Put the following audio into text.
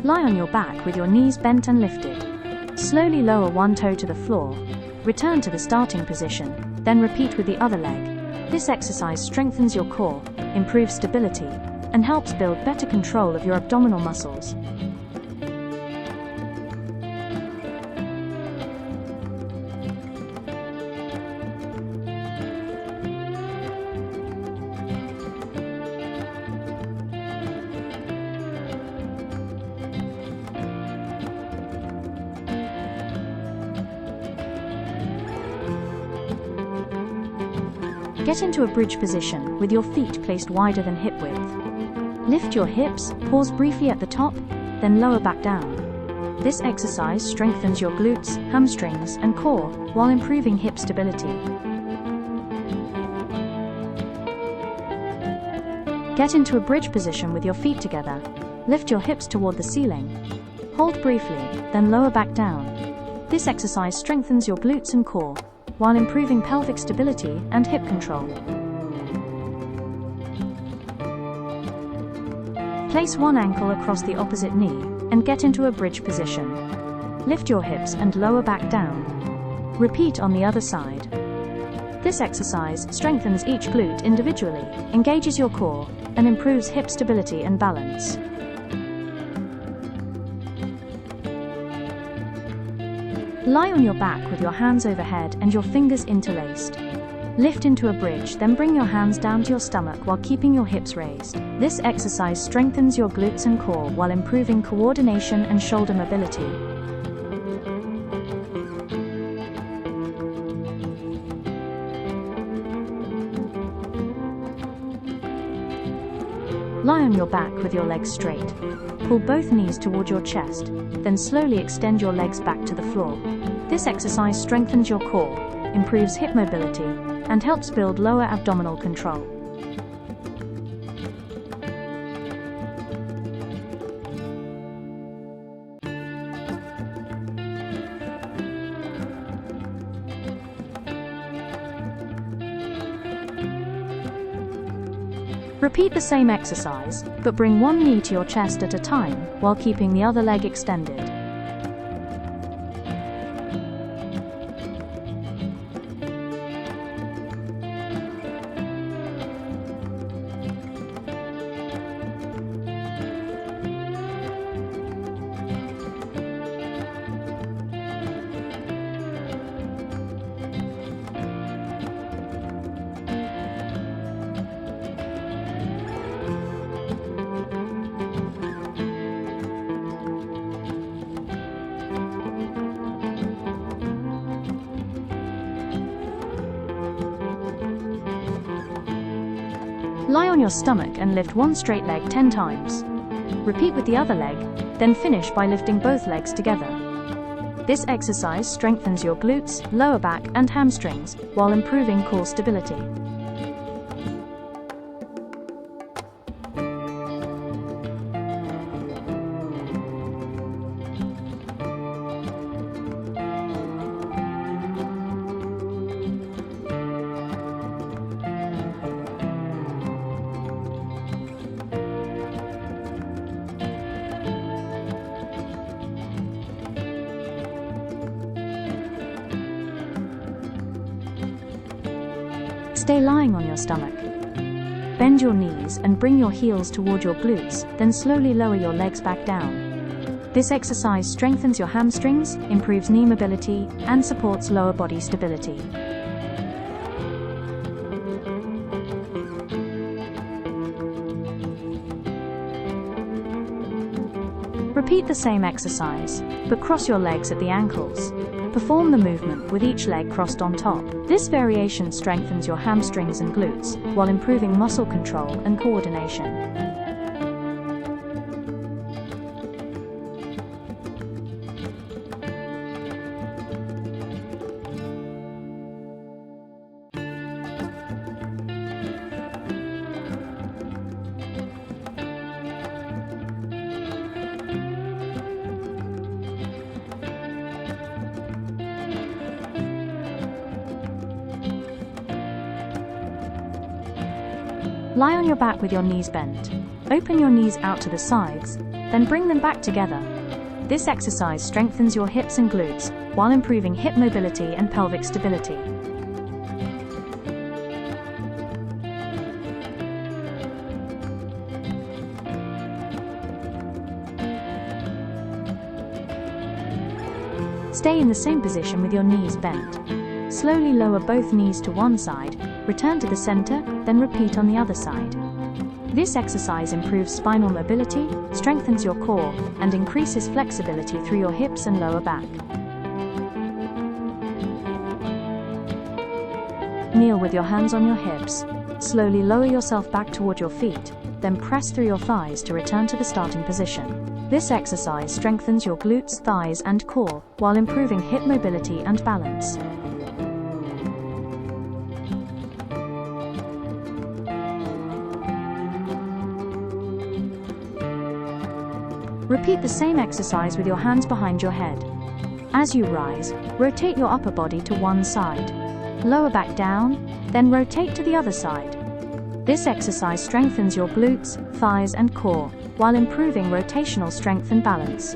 Lie on your back with your knees bent and lifted. Slowly lower one toe to the floor. Return to the starting position, then repeat with the other leg. This exercise strengthens your core, improves stability, and helps build better control of your abdominal muscles. Get into a bridge position with your feet placed wider than hip width. Lift your hips, pause briefly at the top, then lower back down. This exercise strengthens your glutes, hamstrings, and core while improving hip stability. Get into a bridge position with your feet together. Lift your hips toward the ceiling. Hold briefly, then lower back down. This exercise strengthens your glutes and core while improving pelvic stability and hip control. Place one ankle across the opposite knee and get into a bridge position. Lift your hips and lower back down. Repeat on the other side. This exercise strengthens each glute individually, engages your core, and improves hip stability and balance. Lie on your back with your hands overhead and your fingers interlaced. Lift into a bridge, then bring your hands down to your stomach while keeping your hips raised. This exercise strengthens your glutes and core while improving coordination and shoulder mobility. Lie on your back with your legs straight. Pull both knees toward your chest, then slowly extend your legs back to the floor. This exercise strengthens your core, improves hip mobility, and helps build lower abdominal control. Repeat the same exercise, but bring one knee to your chest at a time while keeping the other leg extended. Lie on your stomach and lift one straight leg 10 times. Repeat with the other leg, then finish by lifting both legs together. This exercise strengthens your glutes, lower back, and hamstrings while improving core stability. Stay lying on your stomach. Bend your knees and bring your heels toward your glutes, then slowly lower your legs back down. This exercise strengthens your hamstrings, improves knee mobility, and supports lower body stability. Repeat the same exercise, but cross your legs at the ankles. Perform the movement with each leg crossed on top. This variation strengthens your hamstrings and glutes, while improving muscle control and coordination. Lie on your back with your knees bent. Open your knees out to the sides, then bring them back together. This exercise strengthens your hips and glutes, while improving hip mobility and pelvic stability. Stay in the same position with your knees bent. Slowly lower both knees to one side, return to the center, then repeat on the other side. This exercise improves spinal mobility, strengthens your core, and increases flexibility through your hips and lower back. Kneel with your hands on your hips. Slowly lower yourself back toward your feet, then press through your thighs to return to the starting position. This exercise strengthens your glutes, thighs, and core, while improving hip mobility and balance. Repeat the same exercise with your hands behind your head. As you rise, rotate your upper body to one side. Lower back down, then rotate to the other side. This exercise strengthens your glutes, thighs, and core, while improving rotational strength and balance.